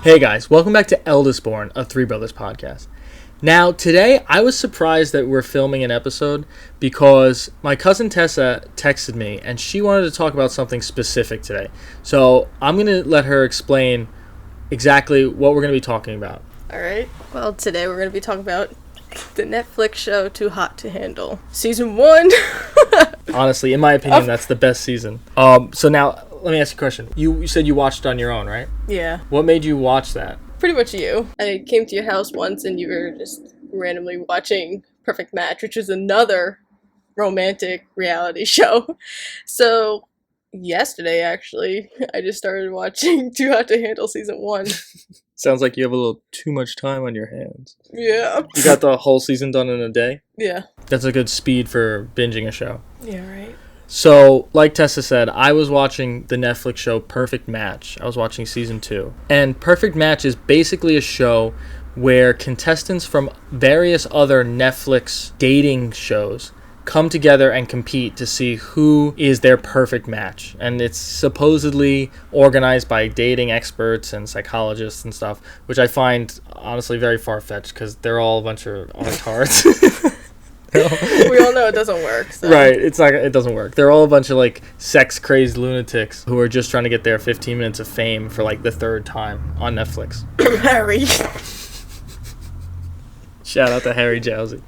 Hey guys, welcome back to Eldest Born, a Three Brothers podcast. Now, today I was surprised that we're filming an episode because my cousin Tessa texted me and she wanted to talk about something specific today. So I'm going to let her explain exactly what we're going to be talking about. All right. Well, today we're going to be talking about the Netflix show Too Hot to Handle. Season 1. Honestly, in my opinion, that's the best season. So now, let me ask you a question. You said you watched it on your own, right? Yeah. What made you watch that? Pretty much you. I came to your house once and you were just randomly watching Perfect Match, which is another romantic reality show. So, yesterday, actually, I just started watching Too Hot to Handle Season 1. Sounds like you have a little too much time on your hands. Yeah. You got the whole season done in a day? Yeah. That's a good speed for binging a show. Yeah, right. So, like Tessa said, I was watching the Netflix show Perfect Match. I was watching season 2. And Perfect Match is basically a show where contestants from various other Netflix dating shows come together and compete to see who is their perfect match. And it's supposedly organized by dating experts and psychologists and stuff, which I find honestly very far-fetched because they're all a bunch of retards. We all know it doesn't work. So. Right, it doesn't work. They're all a bunch of like sex-crazed lunatics who are just trying to get their 15 minutes of fame for like the third time on Netflix. Harry. Shout out to Harry Jowsey.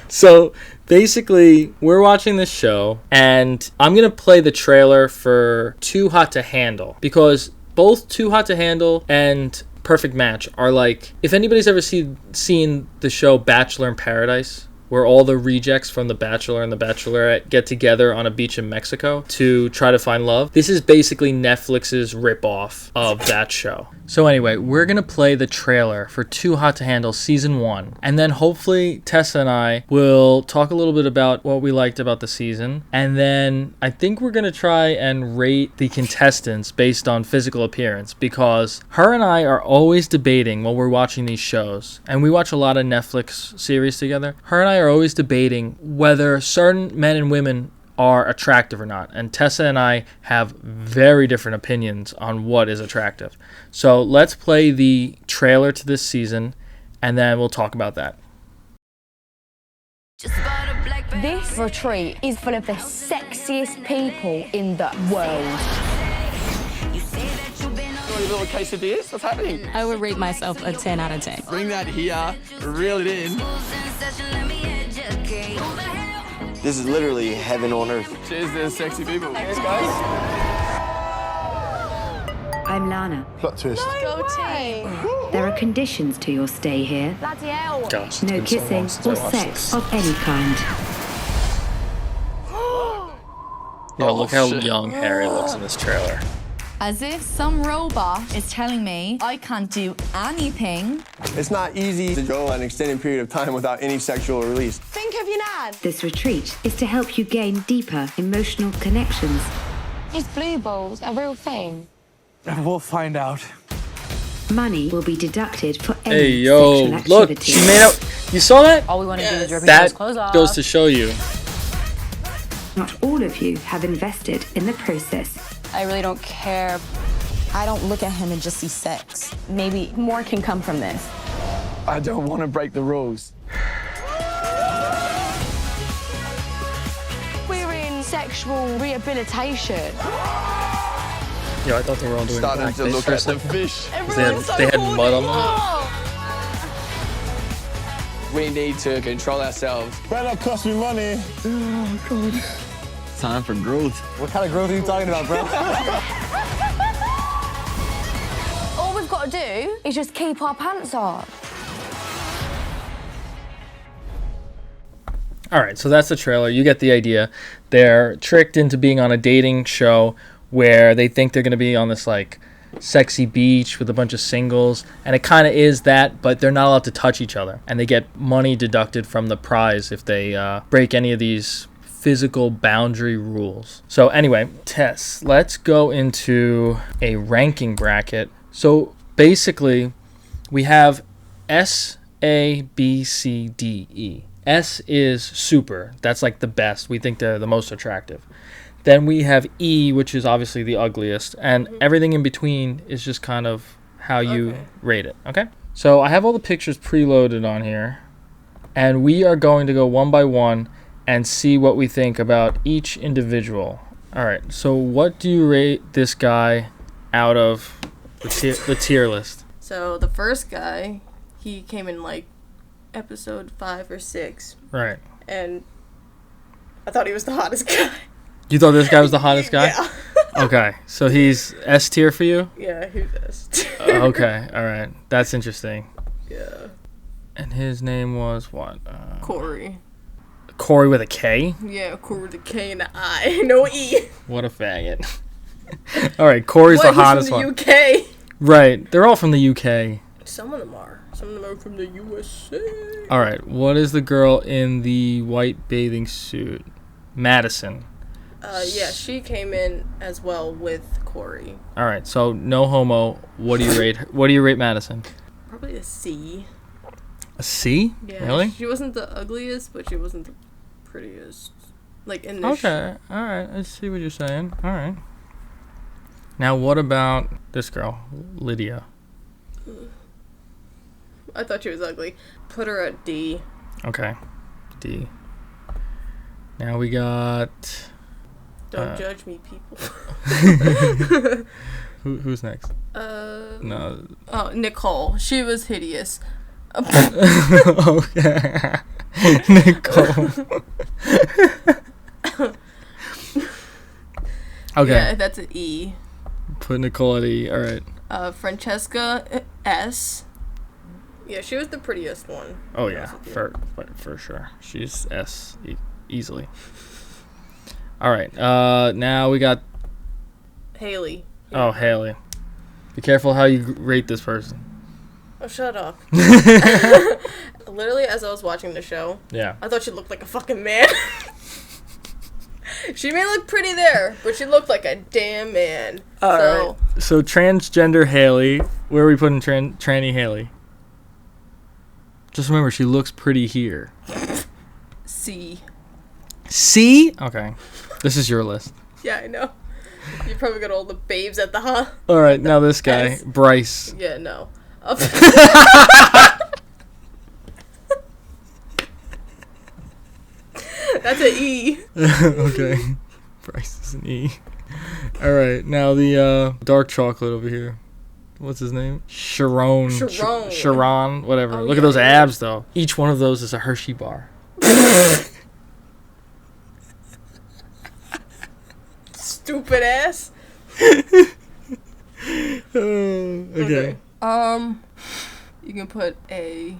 So basically, we're watching this show, and I'm going to play the trailer for Too Hot to Handle, because both Too Hot to Handle and Perfect Match are like, if anybody's ever seen the show Bachelor in Paradise, where all the rejects from The Bachelor and The Bachelorette get together on a beach in Mexico to try to find love. This is basically Netflix's ripoff of that show. So anyway, we're going to play the trailer for Too Hot to Handle Season 1. And then hopefully Tessa and I will talk a little bit about what we liked about the season. And then I think we're going to try and rate the contestants based on physical appearance, because her and I are always debating while we're watching these shows. And we watch a lot of Netflix series together. Her and I are always debating whether certain men and women are attractive or not. And Tessa and I have very different opinions on what is attractive. So let's play the trailer to this season, and then we'll talk about that. This retreat is full of the sexiest people in the world. Little quesadillas? What's happening? I would rate myself a 10 out of 10. Bring that here, reel it in. This is literally heaven on earth. Cheers to sexy people. Thanks, guys. I'm Lana. Plot twist. Go team. There are conditions to your stay here. Bloody hell. Gosh, it's No been so kissing long since I or watched sex this. of any kind. Yo, look how shit. young Harry looks in this trailer. As if some robot is telling me I can't do anything. It's not easy to go an extended period of time without any sexual release. Think of your nan. This retreat is to help you gain deeper emotional connections. Is blue balls a real thing? We'll find out. Money will be deducted for any Hey, yo, sexual look, activity. she made out. You saw that? All we want to do is rip each That other's clothes off. goes to show you. Not all of you have invested in the process. I really don't care. I don't look at him and just see sex. Maybe more can come from this. I don't want to break the rules. We're in sexual rehabilitation. Yo, I thought they were all doing Starting to blackface look for a at the second. fish. They had mud on them. We need to control ourselves. Better cost me money. Time for growth. What kind of growth are you talking about, bro? All we've got to do is just keep our pants on. All right, so that's the trailer. You get the idea. They're tricked into being on a dating show where they think they're going to be on this like sexy beach with a bunch of singles, and it kind of is that, but they're not allowed to touch each other, and they get money deducted from the prize if they break any of these physical boundary rules. So anyway, Tess, let's go into a ranking bracket. So basically, we have S, A, B, C, D, E. S is super. That's like the best. We think they're the most attractive. Then we have E, which is obviously the ugliest, and everything in between is just kind of how you Okay. rate it. Okay. So I have all the pictures preloaded on here, and we are going to go one by one and see what we think about each individual. All right. So what do you rate this guy out of the tier list? So the first guy, he came in like episode 5 or 6, Right. and I thought he was the hottest guy. You thought this guy was the hottest guy? Yeah. Okay. So he's S tier for you? Yeah, he was. Okay. All right. That's interesting. Yeah. And his name was what? Corey. Corey with a K? Yeah, Corey with a K and an I. No E. What a faggot. All right. Corey's the hottest He's one. from the UK. Right. They're all from the UK. Some of them are. Some of them are from the USA. All right. What is the girl in the white bathing suit? Madison. Yeah, she came in as well with Corey. All right. So no homo. What do you rate? What do you rate Madison? Probably a C. A C? Yeah. Really? She wasn't the ugliest, but she wasn't the prettiest. Like in this. Okay. All right. I see what you're saying. All right. Now what about this girl, Lydia? I thought she was ugly. Put her at D. Okay. D. Now we got. Don't judge me, people. Who's next? No. Oh, Nicole. She was hideous. Okay. Nicole. Okay. Yeah, that's an E. Put Nicole at E. All right. Francesca S. Yeah, she was the prettiest one. Oh yeah, for sure. She's S easily. All right. Now we got. Haley. Oh, Haley. Be careful how you rate this person. Oh, shut up. Literally, as I was watching the show, Yeah. I thought she looked like a fucking man. She may look pretty there, but she looked like a damn man. So, So transgender Haley. Where are we putting tranny Haley? Just remember, she looks pretty here. C. C? Okay. This is your list. Yeah, I know. You probably got all the babes at the All right, now this guy, S. Bryce. Yeah, no. That's an E. Okay. Bryce is an E. All right, now the dark chocolate over here. What's his name? Sharon. Sharon. Sharon, whatever. Oh, Look yeah, at those yeah. abs, though. Each one of those is a Hershey bar. Stupid ass. Okay. You can put A.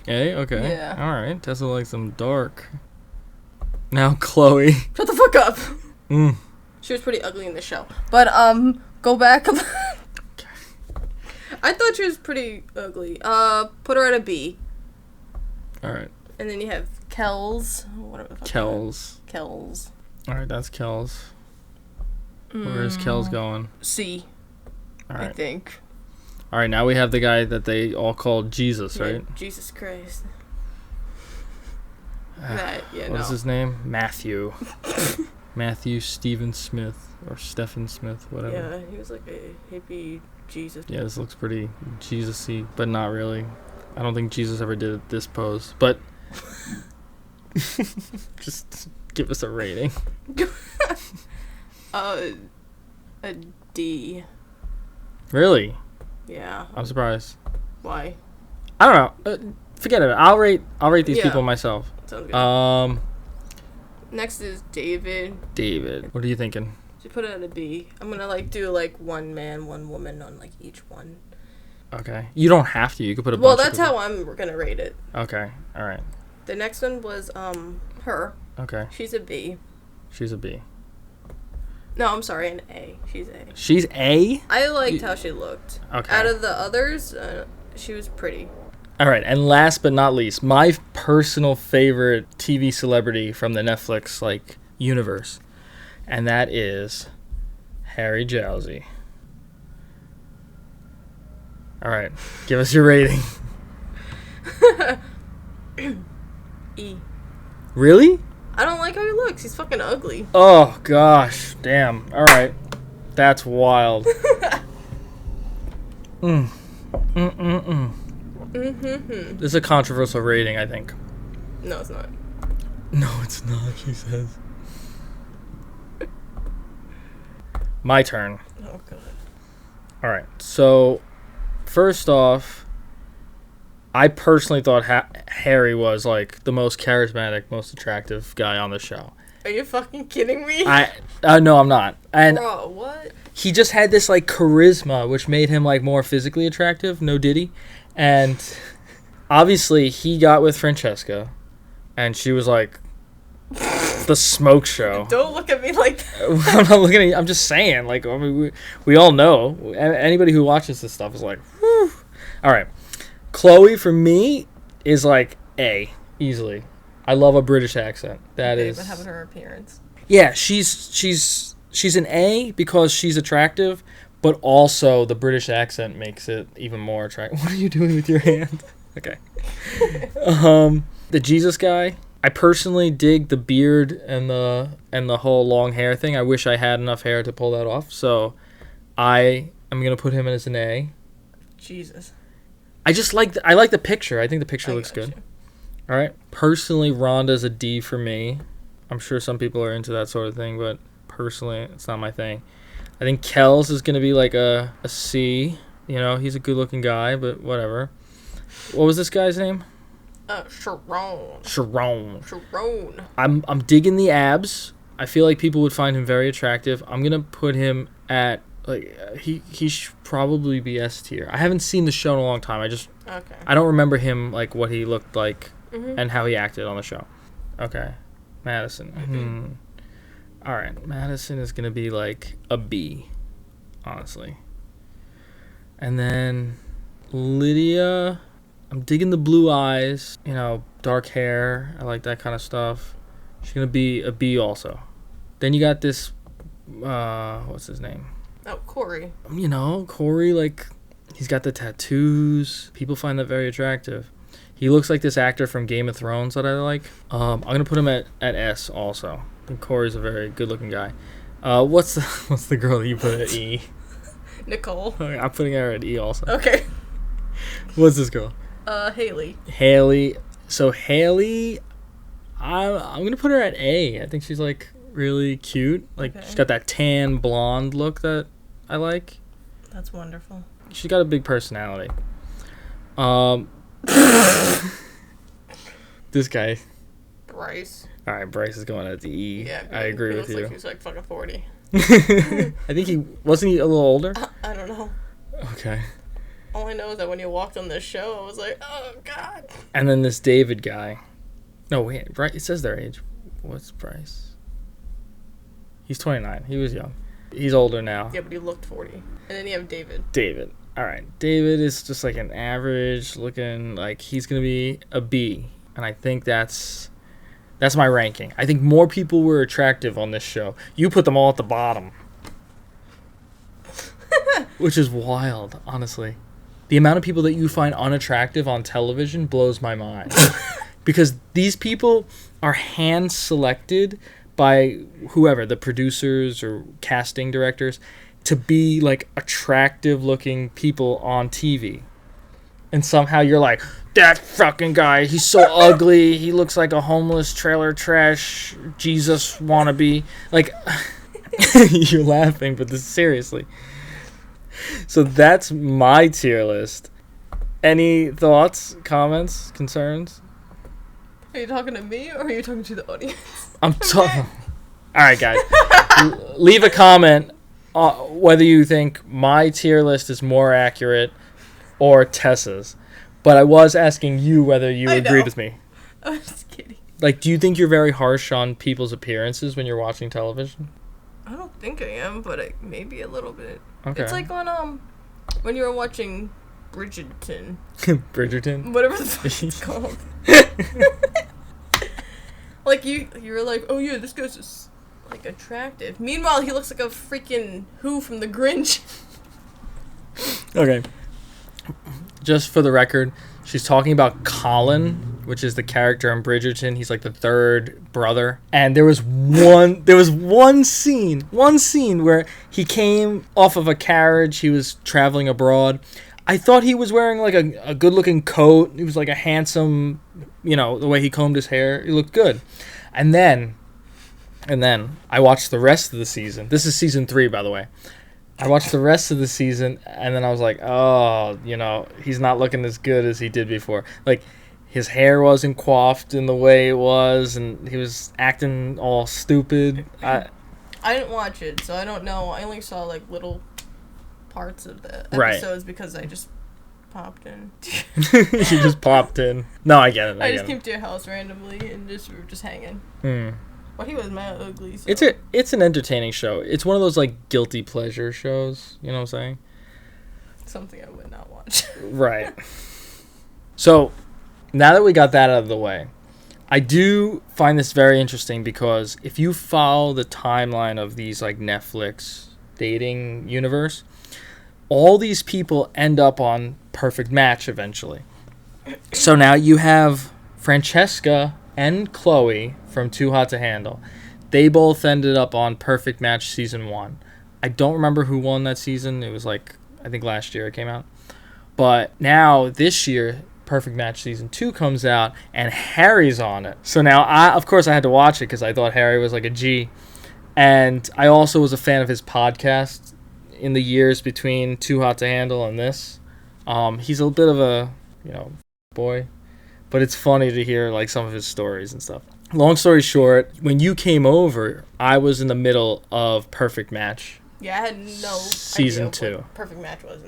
A? Okay. Yeah. All right. Tessa likes them dark. Now Chloe. Shut the fuck up. Mm. She was pretty ugly in the show. But, go back. I thought she was pretty ugly. Put her at a B. All right. And then you have Kells. Whatever the fuck. Kells. Kells. All right, that's Kells. Where is Kells going? C. All I right. think. All right, now we have the guy that they all called Jesus, right? Yeah, Jesus Christ. That, yeah, What no. is his name? Matthew. Matthew Stephen Smith or Stephen Smith, whatever. Yeah, he was like a hippie Jesus. Yeah, this looks pretty Jesus-y, but not really. I don't think Jesus ever did this pose, but just give us a rating. A D. Really? Yeah. I'm surprised. Why? I don't know. Forget it. I'll rate these Yeah. people myself. Sounds good. Um, Next is David. David. What are you thinking? Should put it at a B. I'm gonna do one man, one woman on each one. Okay. You don't have to. You could put a Well, bunch of that's people. how I'm gonna rate it. Okay. All right. The next one was her. Okay. She's a B. She's a B. No, I'm sorry, an A. She's A. She's A? I liked how she looked. Okay. Out of the others, she was pretty. All right, and last but not least, my personal favorite TV celebrity from the Netflix universe, and that is Harry Jowsey. All right, give us your rating. E. Really? I don't like how he looks. He's fucking ugly. Oh gosh, damn. All right, that's wild. Mm-hmm. This is a controversial rating, I think. No, it's not. No, it's not, she says. My turn. Oh, God. Alright, so first off, I personally thought Harry was like the most charismatic, most attractive guy on the show. Are you fucking kidding me? No, I'm not. And Bro, what? he just had this like charisma, which made him like more physically attractive. No diddy. And obviously he got with Francesca, and she was like the smoke show. Don't look at me like that. I'm not looking at you. I'm just saying. Like, I mean, we all know. Anybody who watches this stuff is like, whew. All right. Chloe, for me, is like A, easily. I love a British accent. That is. But having her appearance. Yeah, she's an A because she's attractive, but also the British accent makes it even more attractive. What are you doing with your hand? Okay. The Jesus guy. I personally dig the beard and the whole long hair thing. I wish I had enough hair to pull that off. So I am gonna put him as an A. Jesus. I just I like the picture. I think the picture looks good. You. All right. Personally, Rhonda's a D for me. I'm sure some people are into that sort of thing, but personally, it's not my thing. I think Kells is gonna be like a C. You know, he's a good-looking guy, but whatever. What was this guy's name? Sharon. Sharon. I'm digging the abs. I feel like people would find him very attractive. I'm gonna put him at like he should probably be S tier. I haven't seen the show in a long time. I don't remember him like what he looked like and how he acted on the show. Okay, Madison. All right, Madison is gonna be like a B, honestly. And then Lydia. I'm digging the blue eyes, you know, dark hair. I like that kind of stuff. She's going to be a B also. Then you got this, what's his name? Oh, Corey. You know, Corey, like, he's got the tattoos. People find that very attractive. He looks like this actor from Game of Thrones that I like. I'm going to put him at S also. I think Corey's a very good-looking guy. What's the girl that you put at E? Nicole. Okay, I'm putting her at E also. Okay. What's this girl? Haley. Haley. So Haley, I'm gonna put her at A. I think she's like really cute. Like she's got that tan blonde look that I like. That's wonderful. She's got a big personality. This guy. Bryce. All right, Bryce is going at the E. Yeah, I agree with you. Like he's like fucking 40. I think he wasn't he a little older. I don't know. Okay. All I know is that when you walked on this show, I was like, oh, God. And then this David guy. No, wait. Bryce, it says their age. What's Bryce? He's 29. He was young. He's older now. Yeah, but he looked 40. And then you have David. David. All right. David is just like an average looking, like he's going to be a B. And I think that's my ranking. I think more people were attractive on this show. You put them all at the bottom. Which is wild, honestly. The amount of people that you find unattractive on television blows my mind. Because these people are hand selected by whoever, the producers or casting directors, to be like attractive looking people on TV. And somehow you're like, that fucking guy, he's so ugly. He looks like a homeless trailer trash Jesus wannabe. Like, you're laughing, but this is seriously. So that's my tier list. Any thoughts, comments, concerns? Are you talking to me or are you talking to the audience? I'm talking. All right, guys. Leave a comment whether you think my tier list is more accurate or Tessa's. But I was asking you whether you agreed with me. I'm just kidding. Like, do you think you're very harsh on people's appearances when you're watching television? I don't think I am, but maybe a little bit. Okay. It's like on when you were watching Bridgerton. Bridgerton? Whatever the fuck it's called. Like you were like, oh yeah, this guy's just like attractive. Meanwhile, he looks like a freaking Who from the Grinch. Okay. Just for the record, she's talking about Colin, which is the character in Bridgerton. He's like the third brother. And there was one scene where he came off of a carriage. He was traveling abroad. I thought he was wearing like a good looking coat. He was like a handsome, the way he combed his hair. He looked good. And then I watched the rest of the season. This is season 3, by the way. I watched the rest of the season, and then I was like, oh, he's not looking as good as he did before. Like, his hair wasn't coiffed in the way it was, and he was acting all stupid. I didn't watch it, so I don't know. I only saw like little parts of the Right. episodes because I just popped in. You just popped in. No, I get it. I just came to your house randomly and we were just hanging. But he was mad ugly. So. It's an entertaining show. It's one of those like guilty pleasure shows. You know what I'm saying? Something I would not watch. Right. So now that we got that out of the way, I do find this very interesting because if you follow the timeline of these like Netflix dating universe, all these people end up on Perfect Match eventually. So now you have Francesca and Chloe from Too Hot to Handle. They both ended up on Perfect Match season 1. I don't remember who won that season. It was like, I think last year it came out. But now this year, Perfect Match season 2 comes out and Harry's on it. So now of course I had to watch it because I thought Harry was like a G. And I also was a fan of his podcast in the years between Too Hot to Handle and this. He's a bit of a, boy. But it's funny to hear like some of his stories and stuff. Long story short, when you came over, I was in the middle of Perfect Match. Yeah, I had no season idea 2. What Perfect Match was.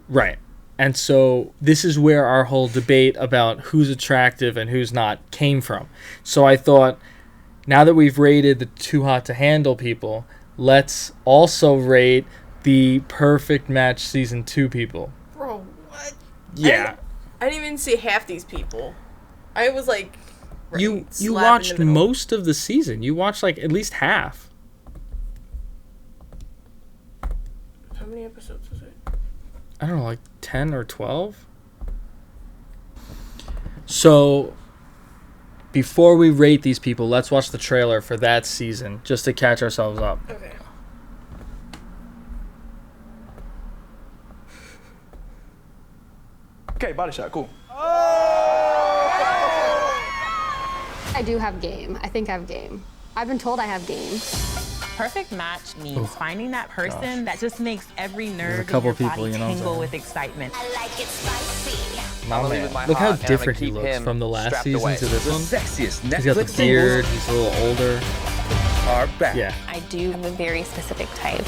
Right. And so this is where our whole debate about who's attractive and who's not came from. So I thought, now that we've rated the Too Hot to Handle people, let's also rate the Perfect Match season 2 people. Bro, what? Yeah. I didn't even see half these people. I was like, You slap in watched the middle. most of the season. You watched like at least half. How many episodes was it? I don't know, like 10 or 12. So before we rate these people, let's watch the trailer for that season just to catch ourselves up. Okay. Okay, body shot, cool. I do have game. I think I have game. I've been told I have game. Perfect match means finding that person that just makes every nerve in couple your body people, tingle with excitement. My man. Look how different he looks from the last season to this one. Sexiest Netflix He's got the beard, he's a little older. are back. Yeah. I do have a very specific type.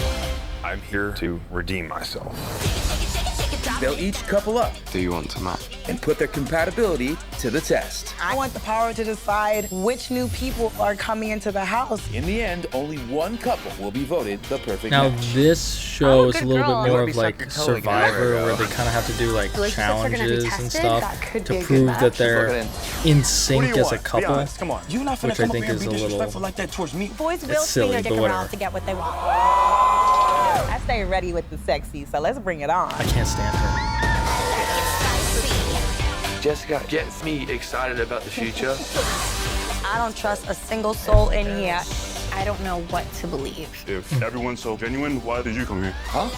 I'm here to redeem myself. They'll each couple up. Do you want to match? And put their compatibility to the test. I want the power to decide which new people are coming into the house. In the end, only one couple will be voted the perfect Now match. this show I'm a is a good little girl. bit more You of wanna be like sucking toe Survivor, again. where they kind of have to do like Relationships are gonna be challenges and tested. stuff That could be to a good prove match. that they're in sync as a Be couple, honest, come on. You're not finna which I come up think here is and a be little. disrespectful like that towards me. Boys will It's silly, swing a but dick whatever. around to get what they want. I stay ready with the sexy, so let's bring it on. I can't stand her. Jessica gets me excited about the future. I don't trust a single soul in here. I don't know what to believe. If everyone's so genuine, why did you come here? Huh?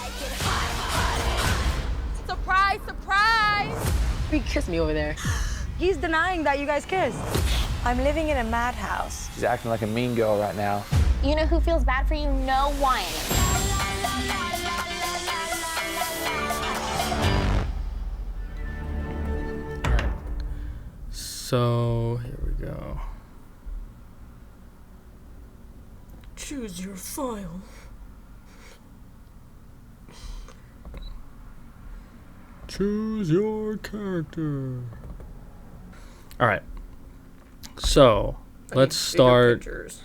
Surprise, surprise! He kissed me over there. He's denying that you guys kissed. I'm living in a madhouse. She's acting like a mean girl right now. You know who feels bad for you? No one. So here we go. Choose your file. Choose your character. All right. So let's start. Pictures.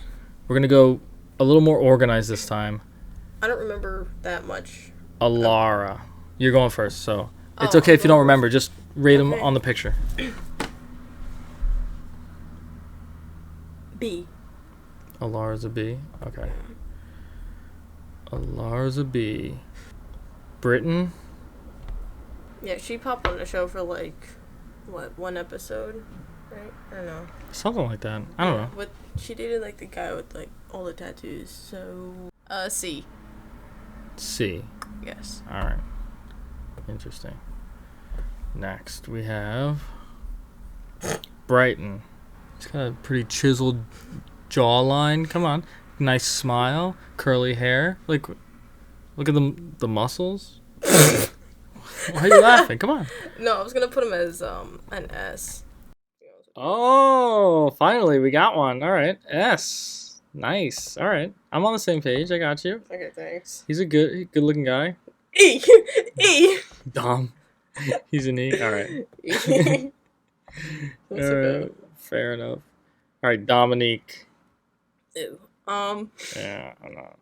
We're gonna go a little more organized this time. I don't remember that much. Alara, you're going first, so it's Oh, okay if you go don't remember. Just rate them Okay. on the picture. B. Alara's a B. Okay. Alara's a B. Britain. Yeah, she popped on the show for like, what, one episode, right? I don't know. Something like that. I don't know. But she dated like the guy with like all the tattoos. So, C. C. Yes. All right. Interesting. Next, we have Brighton. He's got a pretty chiseled jawline. Come on. Nice smile. Curly hair. Like, look at the muscles. Why are you laughing? Come on. No, I was gonna put him as an S. Oh, finally we got one. All right, S. Nice. All right, I'm on the same page. I got you. Okay, thanks. He's a good-looking guy. E. E. Dom. He's an E. All right. Fair enough. All right, Dominique. Ew. Yeah, I'm not.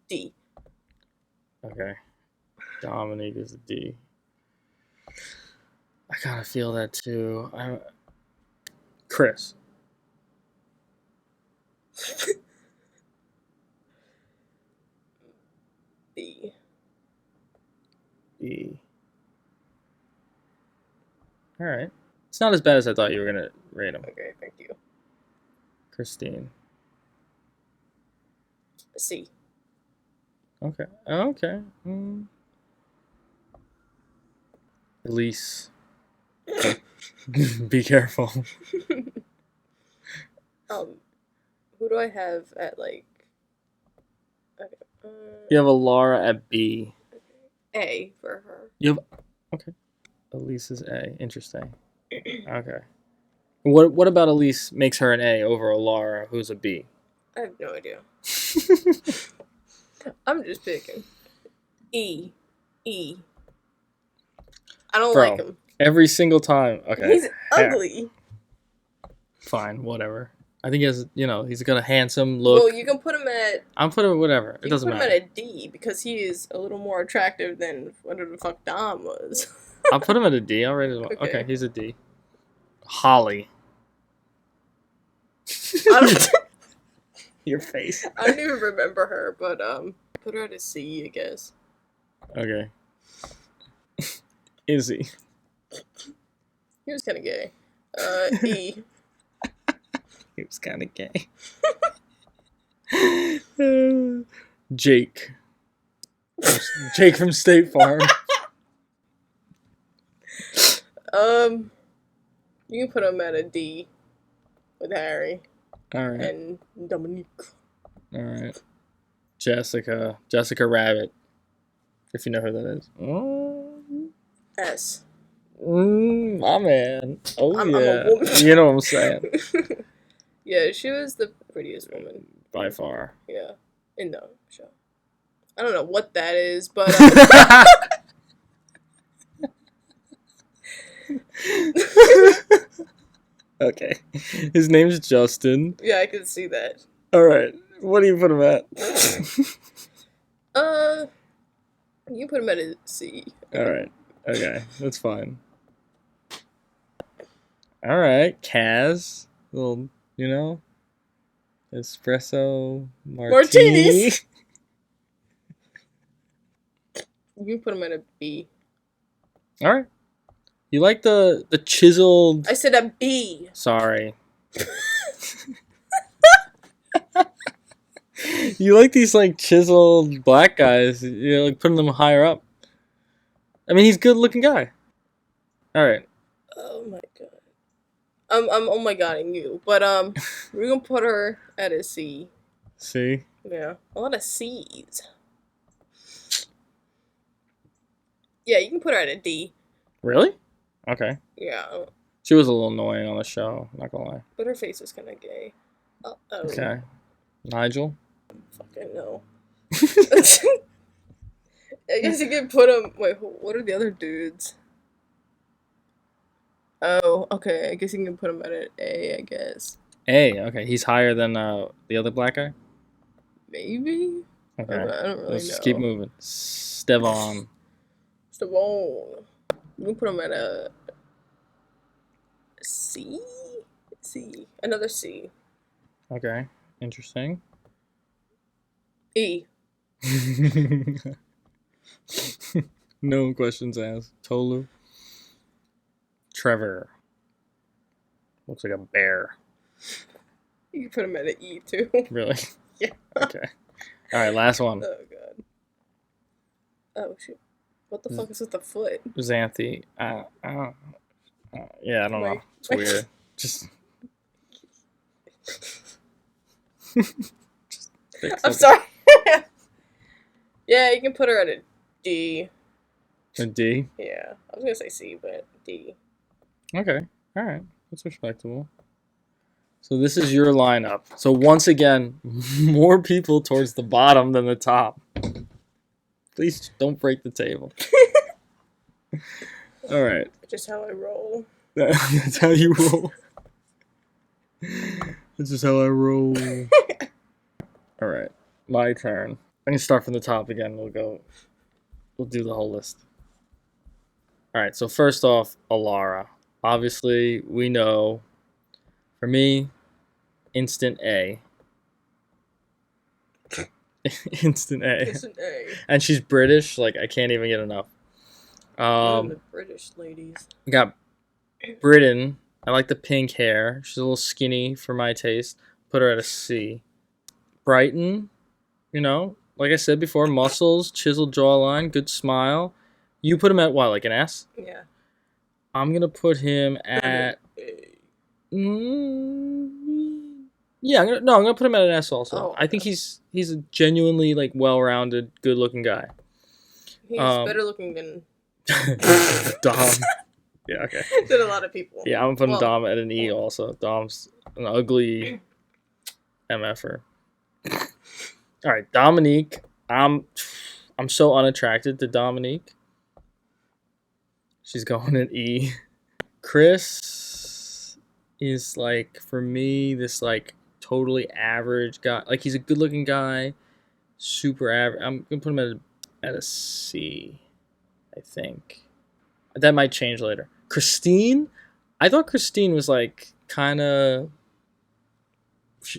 D. Okay. Dominique is a D. I kind of feel that too. Chris. B. B. All right. It's not as bad as I thought you were going to rate him. Okay, thank you. Christine. C. Okay. Okay. Elise. Be careful. Who do I have at like? Okay. You have a Laura at B. A for her. You have okay. Elise is A. Interesting. Okay. What about Elise makes her an A over a Laura who's a B? I have no idea. I'm just picking. E. E. I don't like him. Every single time. Okay. He's ugly. Fine, whatever. I think he has, he's got a handsome look. Well, you can put him at... I'm putting whatever. It doesn't matter. You can put him at a D because he is a little more attractive than whatever the fuck Dom was. I'll put him at a D. I'll rate him. Okay, he's a D. Holly. Your face. I don't even remember her, but put her at a C, I guess. Okay. Izzy. He was kind of gay. E. He was kind of gay. Jake. Jake from State Farm. You can put him at a D with Harry. All right. And Dominique. All right. Jessica Rabbit. If you know who that is. S. My man. Oh, I'm yeah. a woman. You know what I'm saying. Yeah, she was the prettiest woman. By far. Yeah. In the show. I don't know what that is, but... Okay. His name's Justin. Yeah, I can see that. All right. What do you put him at? You put him at a C. All right. Okay. That's fine. All right. Kaz. Little, espresso martini. Martinis. You put him at a B. All right. You like the chiseled... I said a B. Sorry. You like these chiseled black guys. You're putting them higher up. I mean, he's a good looking guy. All right. Oh my god. I'm oh my godding you. But we're gonna put her at a C. C? Yeah. A lot of C's. Yeah, you can put her at a D. Really? Okay. Yeah. She was a little annoying on the show, not gonna lie. But her face was kinda gay. Uh-oh. Okay. Nigel? Fucking no. I guess you could put him... Wait, what are the other dudes? Oh, okay. I guess you can put him at an A, I guess. A, okay. He's higher than the other black guy? Maybe? Okay. I don't really Let's know. just keep moving. Stevon. Stevon. You can put him at a C? C. Another C. Okay. Interesting. E. No questions asked. Tolu. Trevor. Looks like a bear. You can put him at an E too. Really? Yeah. Okay. All right, last one. Oh god. Oh shoot. What the fuck is with the foot? Xanthi. Yeah, I don't know. It's weird. Just I'm sorry. Yeah, you can put her at a D. A D? Yeah, I was gonna say C, but D. Okay. All right. That's respectable. So this is your lineup. So once again, more people towards the bottom than the top. Please don't break the table. All right. Just how I roll. That's how you roll. This is how I roll. All right. My turn. I can start from the top again. We'll do the whole list. All right. So first off, Alara. Obviously, we know. For me, instant A. Instant A. Instant A. And she's British. Like, I can't even get enough. The British ladies. We got Britain. I like the pink hair. She's a little skinny for my taste. Put her at a C. Brighton, you know, like I said before, muscles, chiseled jawline, good smile. You put him at what, like an S? Yeah. I'm gonna put him at. Yeah, I'm gonna put him at an S also. Oh, I think he's a genuinely like well-rounded, good-looking guy. He's better looking than Dom. Yeah, okay. than a lot of people. Yeah, I'm putting Dom at an E also. Dom's an ugly MFer. All right, Dominique. I'm so unattracted to Dominique. She's going at E. Chris is like, for me, this like totally average guy. Like, he's a good-looking guy, super average. I'm gonna put him at a C, I think. That might change later. Christine, I thought Christine was like kind of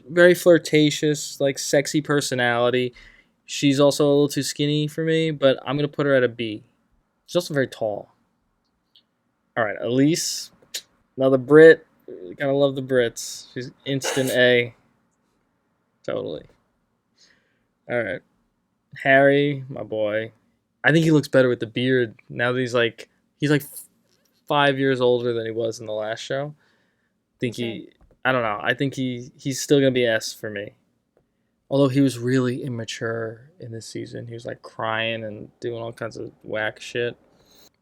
very flirtatious, like sexy personality. She's also a little too skinny for me, but I'm gonna put her at a B. She's also very tall. All right, Elise, another Brit. Gotta love the Brits. She's instant A. Totally. All right, Harry, my boy. I think he looks better with the beard now that he's like 5 years older than he was in the last show. I don't know. I think he's still gonna be S for me. Although he was really immature in this season. He was like crying and doing all kinds of whack shit.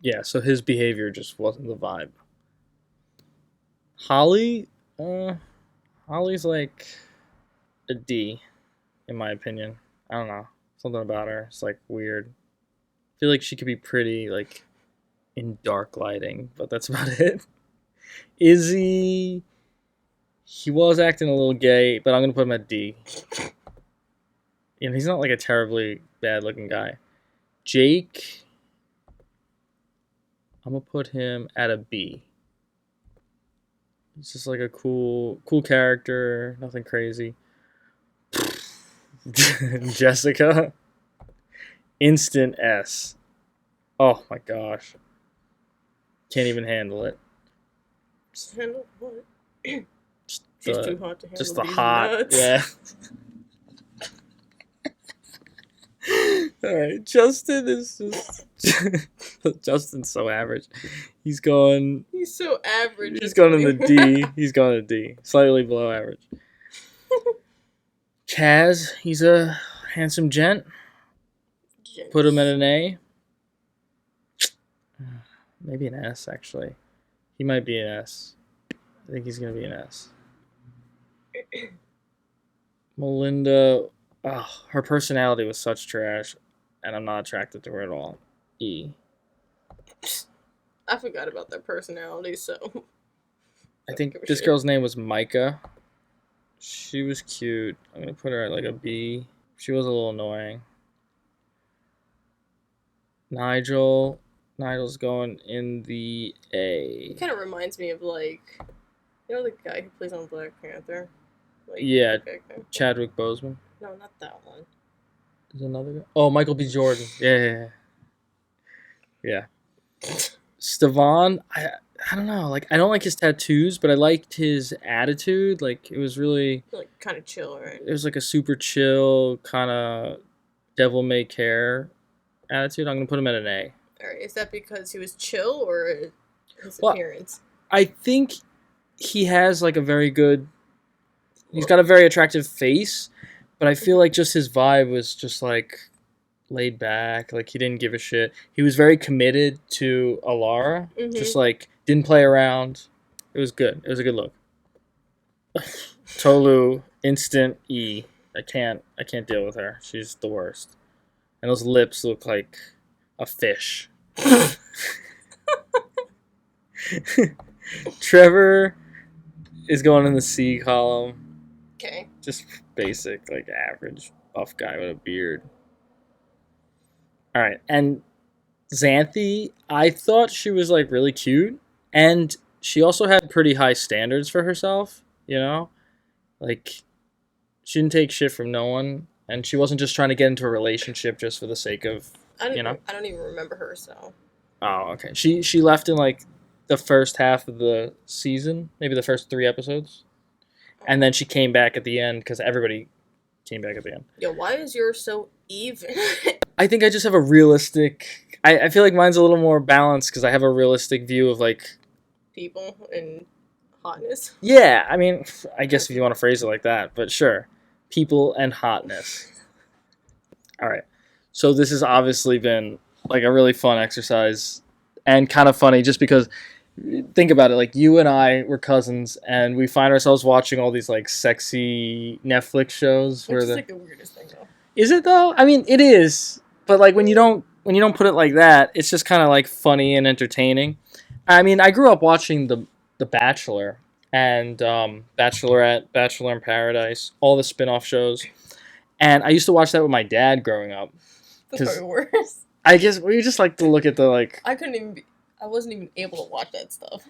Yeah, so his behavior just wasn't the vibe. Holly, Holly's like a D, in my opinion. I don't know. Something about her. It's like weird. I feel like she could be pretty like in dark lighting, but that's about it. Izzy, he was acting a little gay, but I'm gonna put him at D. You know, he's not like a terribly bad looking guy. Jake, I'm gonna put him at a B. He's just like a cool character, nothing crazy. Jessica, instant S. Oh my gosh. Can't even handle it. Handle what? She's too hot to handle. Just the these hot. nuts. Yeah. Alright, Justin is just Justin's so average. He's going so average. He's going in the D. He's going to D. Slightly below average. Chaz, he's a handsome gent. Put him at an A. Maybe an S, actually. He might be an S. I think he's going to be an S. Melinda, her personality was such trash, and I'm not attracted to her at all. E. I forgot about their personality, so. I think this girl's name was Micah. She was cute. I'm going to put her at like a B. She was a little annoying. Nigel's going in the A. It kind of reminds me of like, you know, the guy who plays on Black Panther. Like, Yeah, Chadwick Boseman. No, not that one. There's another guy. Oh, Michael B. Jordan. Yeah. Stevan, I don't know. Like, I don't like his tattoos, but I liked his attitude. Like, it was really Like kind of chill, right? it was like a super chill kind of devil may care attitude. I'm gonna put him at an A. Alright, is that because he was chill or his Well, appearance? I think he has like a very good. He's got a very attractive face, but I feel like just his vibe was just like laid back. Like he didn't give a shit. He was very committed to Alara. Just like didn't play around. It was good. It was a good look. Tolu, instant E. I can't deal with her. She's the worst. And those lips look like a fish. Trevor is going in the C column. Okay. Just basic, like average buff guy with a beard. Alright, and Xanthi, I thought she was like really cute. And she also had pretty high standards for herself, you know? Like, she didn't take shit from no one. And she wasn't just trying to get into a relationship just for the sake of, you know? I don't even remember her, so. Oh, okay. She left in like the first half of the season, maybe the first 3 episodes. And then she came back at the end because everybody came back at the end. Yo, why is yours so even? I think I just have a realistic... I feel like mine's a little more balanced because I have a realistic view of like... People and hotness? Yeah, I mean, I guess if you want to phrase it like that, but sure. People and hotness. Alright. So this has obviously been like a really fun exercise and kind of funny just because... Think about it, like you and I were cousins and we find ourselves watching all these like sexy Netflix shows Which is like the weirdest thing though. Is it though? I mean it is. But like when you don't put it like that, it's just kinda like funny and entertaining. I mean I grew up watching The Bachelor and Bachelorette, Bachelor in Paradise, all the spin-off shows. And I used to watch that with my dad growing up. That's probably worse. I guess we just like to look at the like I wasn't even able to watch that stuff.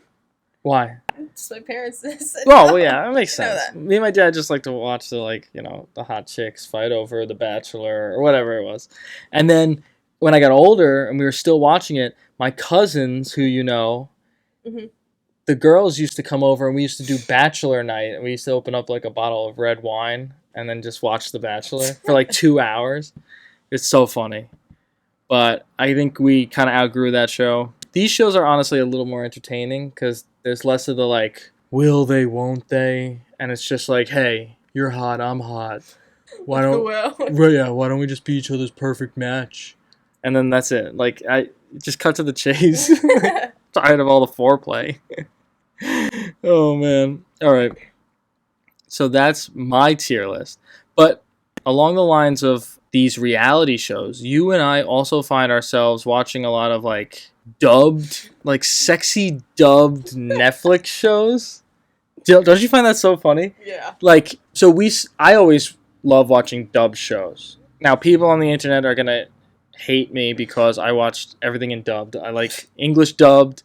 Why? Just my parents said Well, yeah, that makes sense. That. Me and my dad just like to watch the like, you know, the hot chicks fight over The Bachelor or whatever it was. And then when I got older and we were still watching it, my cousins who you know, the girls used to come over and we used to do Bachelor night and we used to open up like a bottle of red wine and then just watch The Bachelor for like 2 hours. It's so funny. But I think we kind of outgrew that show. These shows are honestly a little more entertaining because there's less of the like, will they, won't they? And it's just like, hey, you're hot, I'm hot. Why don't we just be each other's perfect match? And then that's it. Like, I just cut to the chase. Tired of all the foreplay. Oh, man. All right. So that's my tier list. But along the lines of these reality shows, you and I also find ourselves watching a lot of like dubbed, like sexy dubbed Netflix shows. Don't you find that so funny? Yeah. Like, so I always love watching dubbed shows. Now, people on the internet are gonna hate me because I watched everything in dubbed. I like English dubbed,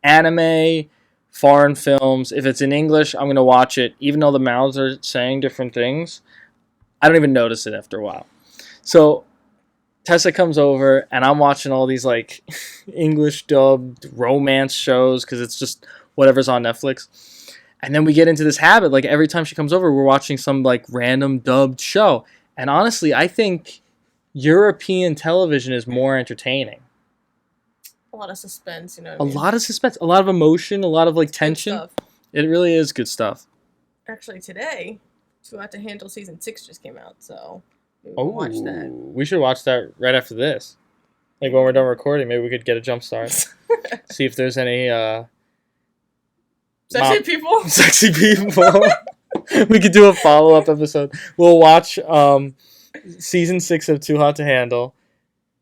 anime, foreign films. If it's in English, I'm gonna watch it, even though the mouths are saying different things. I don't even notice it after a while. So Tessa comes over and I'm watching all these like English dubbed romance shows because it's just whatever's on Netflix. And then we get into this habit, like every time she comes over, we're watching some like random dubbed show. And honestly, I think European television is more entertaining. A lot of suspense, you know what A I mean? lot of suspense, a lot of emotion, a lot of like tension. It really is good stuff. Actually, today, Too Hot to Handle Season 6 just came out, so maybe we'll watch that. We should watch that right after this. Like when we're done recording, maybe we could get a jump start. See if there's any Sexy people? Sexy people. We could do a follow-up episode. We'll watch season 6 of Too Hot to Handle.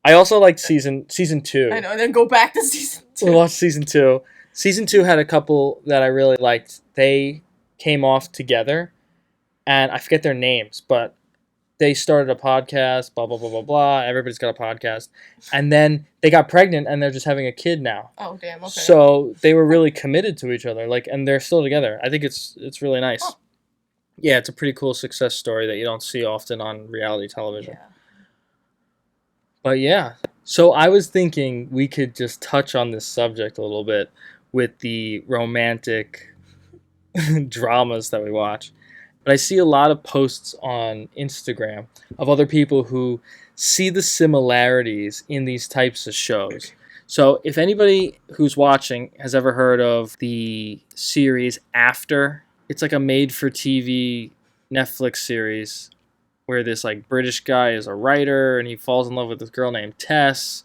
I also liked season 2. I know, and then go back to season 2. We'll watch season 2. Season 2 had a couple that I really liked. They came off together, and I forget their names, but they started a podcast, blah, blah, blah, blah, blah. Everybody's got a podcast. And then they got pregnant, and they're just having a kid now. Oh, damn, okay. So they were really committed to each other, like, and they're still together. I think it's really nice. Oh. Yeah, it's a pretty cool success story that you don't see often on reality television. Yeah. But yeah, so I was thinking we could just touch on this subject a little bit with the romantic dramas that we watch. But I see a lot of posts on Instagram of other people who see the similarities in these types of shows. So if anybody who's watching has ever heard of the series After, it's like a made-for-TV Netflix series where this like British guy is a writer and he falls in love with this girl named Tess,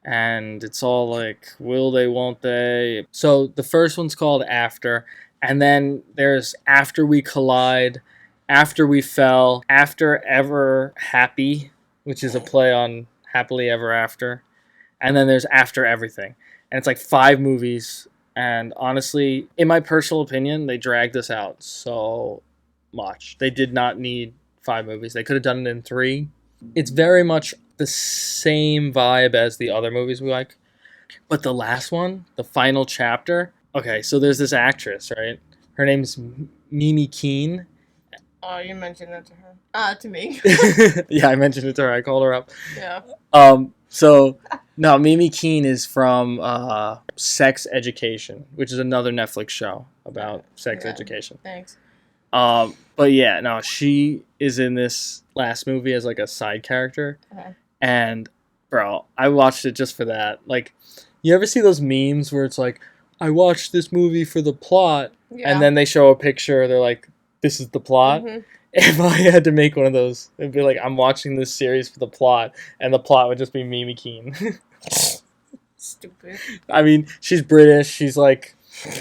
and it's all like, will they, won't they? So the first one's called After, and then there's After We Collide, After We Fell, After Ever Happy, which is a play on Happily Ever After, and then there's After Everything. And it's like 5 movies, and honestly, in my personal opinion, they dragged this out so much. They did not need 5 movies. They could have done it in 3. It's very much the same vibe as the other movies we like. But the last one, the final chapter, okay, so there's this actress, right? Her name's Mimi Keene. Oh, you mentioned that to her. To me. Yeah, I mentioned it to her. I called her up. Yeah. So, no, Mimi Keene is from Sex Education, which is another Netflix show about sex education. Thanks. But yeah, no, she is in this last movie as like a side character. Okay. And bro, I watched it just for that. Like, you ever see those memes where it's like, I watched this movie for the plot, and then they show a picture, they're like, this is the plot? Mm-hmm. If I had to make one of those, it'd be like, I'm watching this series for the plot, and the plot would just be Mimi Keene. Stupid. I mean, she's British, she's like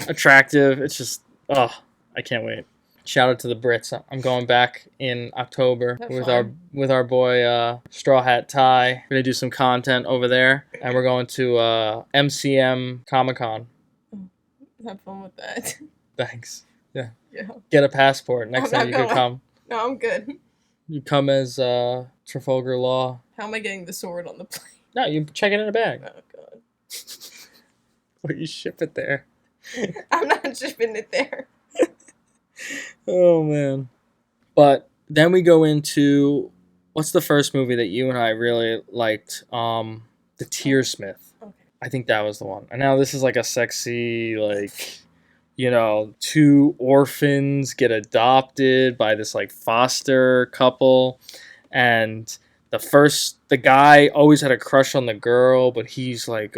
attractive, it's just, I can't wait. Shout out to the Brits. I'm going back in October with our boy Straw Hat Ty. We're gonna do some content over there, and we're going to MCM Comic-Con. Have fun with that. Thanks. Yeah. Yeah. Get a passport next time you can come. No, I'm good. You come as Trafalgar Law. How am I getting the sword on the plane? No, you check it in a bag. Oh god. Or you ship it there. I'm not shipping it there. Oh man. But then we go into, what's the first movie that you and I really liked? The Tearsmith. Okay. I think that was the one. And now this is like a sexy, like, you know, 2 orphans get adopted by this like foster couple, and the guy always had a crush on the girl, but he's like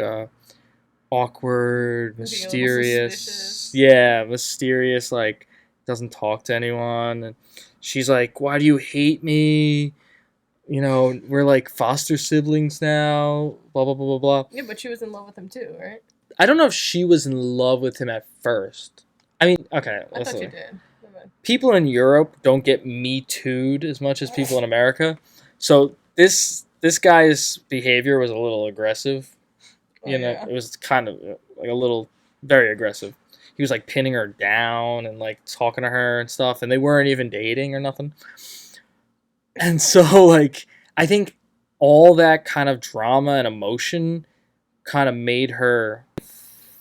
awkward, mysterious. Yeah, mysterious, like doesn't talk to anyone, and she's like, why do you hate me? You know, we're like foster siblings now, blah blah blah blah blah. Yeah, but she was in love with him too, right? I don't know if she was in love with him at first. I mean, okay. I thought you did. People in Europe don't get Me Too'd as much as people in America. So this guy's behavior was a little aggressive. You know, it was kind of like a little, very aggressive. He was like pinning her down and like talking to her and stuff, and they weren't even dating or nothing. And so like, I think all that kind of drama and emotion kind of made her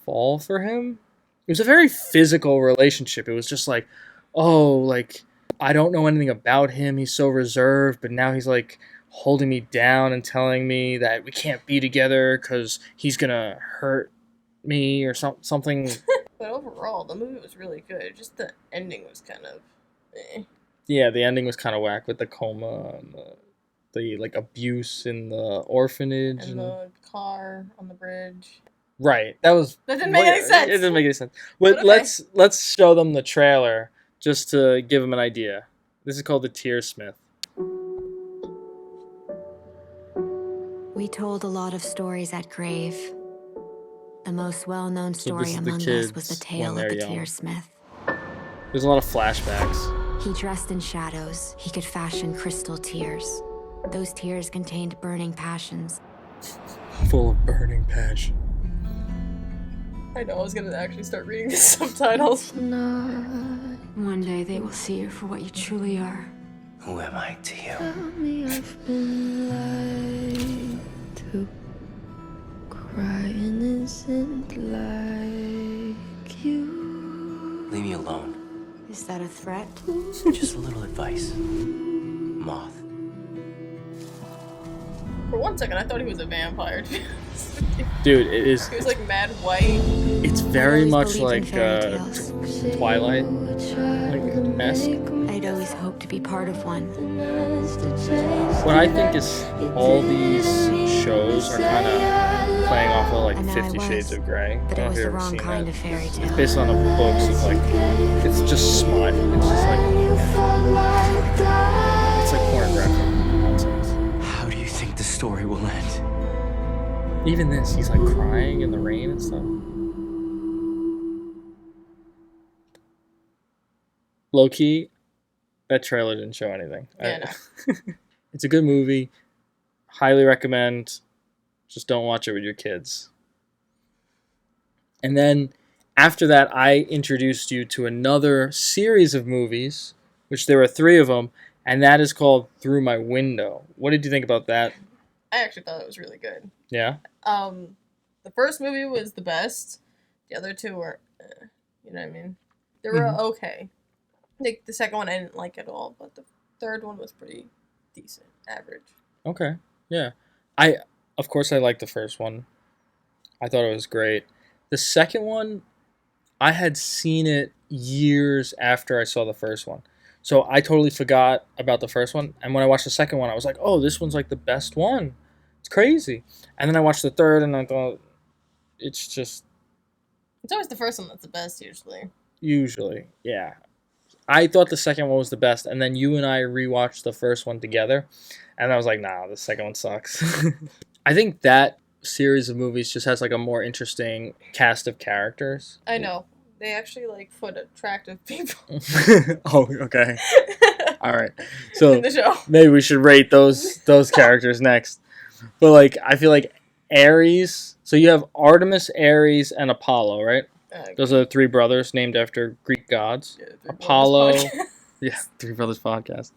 fall for him. It was a very physical relationship. It was just like, oh, like, I don't know anything about him. He's so reserved, but now he's like holding me down and telling me that we can't be together because he's gonna hurt me or something. But overall, the movie was really good. Just the ending was kind of Yeah, the ending was kind of whack with the coma and the like abuse in the orphanage and the car on the bridge. Right. That didn't make any sense. It didn't make any sense. But okay. Let's show them the trailer just to give them an idea. This is called The Tearsmith. We told a lot of stories at Grave. The most well-known story among us was the tale of the Tearsmith. There's a lot of flashbacks. He dressed in shadows. He could fashion crystal tears. Those tears contained burning passions. Full of burning passion. I know I was gonna actually start reading the subtitles. One day they will see you for what you truly are. Who am I to you? Tell me I've been lied to. Cry innocent like you. Leave me alone. Is that a threat? Just a little advice. Moth. For one second, I thought he was a vampire. Dude, it is. He was like mad white. It's very much like Twilight, like esque. I'd always hoped to be part of one. What I think is all these shows are kind of playing off of like And now I 50 was, Shades of Grey. but I it don't know was if the you've ever wrong seen kind that. of fairy It's tale. based on a book, so it's just smut. It's just like it's like pornographic nonsense. How do you think the story will end? Even this, he's like crying in the rain and stuff. Low key, that trailer didn't show anything. Yeah, no. It's a good movie. Highly recommend. Just don't watch it with your kids. And then after that, I introduced you to another series of movies, which there were 3 of them, and that is called Through My Window. What did you think about that? I actually thought it was really good. Yeah? The first movie was the best. The other 2 were, you know what I mean? They were okay. Like, the second one I didn't like at all, but the third one was pretty decent, average. Okay. Yeah. Of course, I liked the first one. I thought it was great. The second one, I had seen it years after I saw the first one. So I totally forgot about the first one. And when I watched the second one, I was like, oh, this one's like the best one. It's crazy. And then I watched the third and I thought, it's just... It's always the first one that's the best, usually. Usually, yeah. I thought the second one was the best. And then you and I rewatched the first one together. And I was like, nah, the second one sucks. I think that series of movies just has like a more interesting cast of characters. I know. They actually like put attractive people. Oh, okay. All right. So in the show. Maybe we should rate those characters next. But like I feel like Ares, so you have Artemis, Ares, and Apollo, right? Those are the 3 brothers named after Greek gods. Yeah, Apollo. Yeah, 3 Brothers podcast.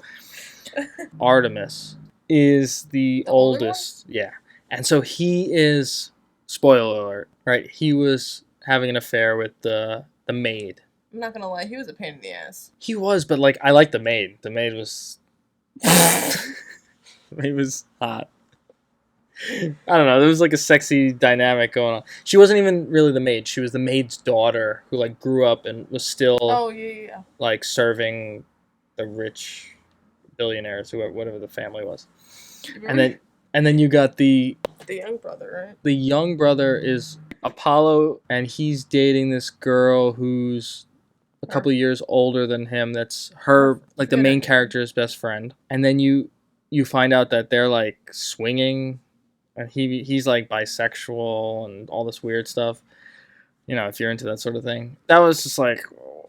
Artemis is the oldest. Yeah. And so he is, spoiler alert, right? He was having an affair with the maid. I'm not gonna lie, he was a pain in the ass. He was, but like I like the maid. The maid was he was hot. I don't know. There was like a sexy dynamic going on. She wasn't even really the maid. She was the maid's daughter who like grew up and was still like serving the rich billionaires, whoever, whatever the family was. And then you got the young brother, right? The young brother is Apollo, and he's dating this girl who's a couple of years older than him. That's her, like the main character's best friend. And then you find out that they're like swinging, and he's like bisexual and all this weird stuff. You know, if you're into that sort of thing. That was just like,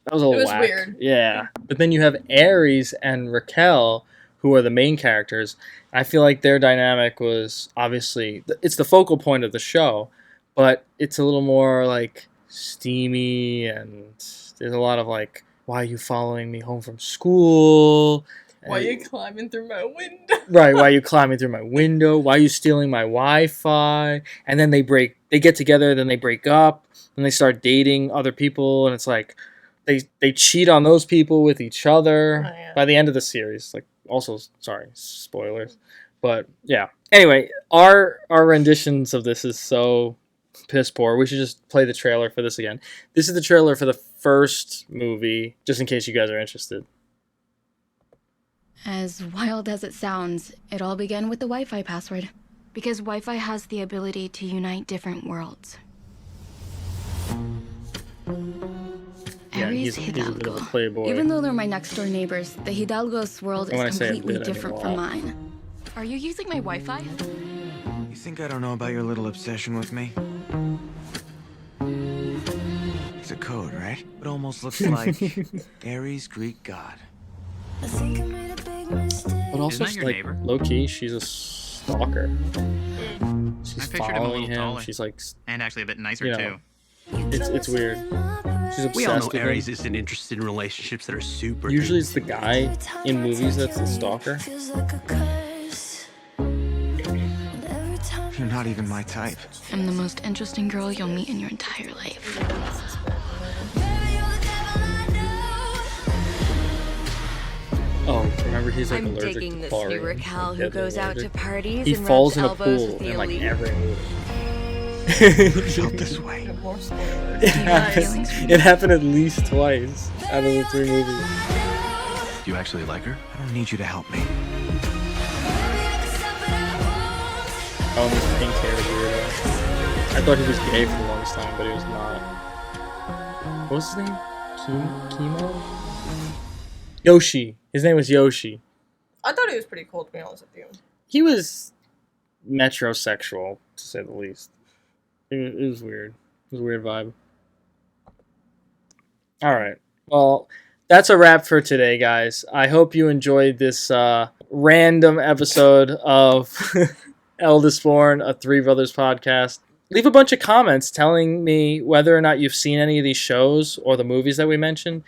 that was a little whack. Weird. Yeah. But then you have Ares and Raquel, who are the main characters. I feel like their dynamic was obviously, it's the focal point of the show, but it's a little more like steamy, and there's a lot of like, why are you following me home from school? Why are you climbing through my window? Right, why are you climbing through my window? Why are you stealing my Wi-Fi? And then they get together, then they break up, and they start dating other people, and it's like, they cheat on those people with each other by the end of the series. Like, also, sorry, spoilers. But, yeah. Anyway, our renditions of this is so piss poor. We should just play the trailer for this again. This is the trailer for the first movie, just in case you guys are interested. As wild as it sounds, it all began with the Wi-Fi password. Because Wi-Fi has the ability to unite different worlds. Yeah, Ares he's a bit of a playboy. Even though they're my next-door neighbors, the Hidalgo's world is completely different from mine. Are you using my Wi-Fi? You think I don't know about your little obsession with me? It's a code, right? It almost looks like Ares, Greek god. But also, like, low-key, she's a stalker. She's following him. She's like, and actually a bit nicer too. It's weird. She's obsessed We all know with him. Ares isn't interested in relationships that are super. Usually it's the guy in movies that's the stalker. You're not even my type. I'm the most interesting girl you'll meet in your entire life. Oh, remember he's like I'm allergic digging to this chlorine. new Raquel who Like, goes out to allergic. parties He and falls rubs in a elbows pool with the in like elite. every movie. Felt this way. It happened at least twice out of the 3 movies. Do you actually like her? I don't need you to help me. Oh, and this pink hair weirdo. I thought he was gay for the longest time, but he was not. What was his name? Chemo? Yoshi. His name was Yoshi. I thought he was pretty cool, to be honest with you. He was metrosexual, to say the least. It was weird. It was a weird vibe. Alright. Well, that's a wrap for today, guys. I hope you enjoyed this random episode of Eldest Born, a Three Brothers podcast. Leave a bunch of comments telling me whether or not you've seen any of these shows or the movies that we mentioned.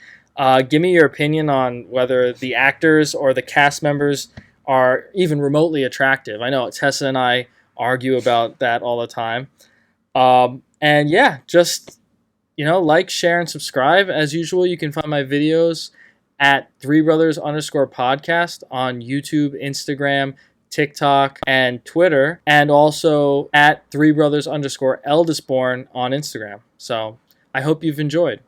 Give me your opinion on whether the actors or the cast members are even remotely attractive. I know Tessa and I argue about that all the time. And yeah, just, like, share, and subscribe. As usual, you can find my videos at 3brothers_podcast on YouTube, Instagram, TikTok, and Twitter, and also at 3brothers_eldestborn on Instagram. So I hope you've enjoyed.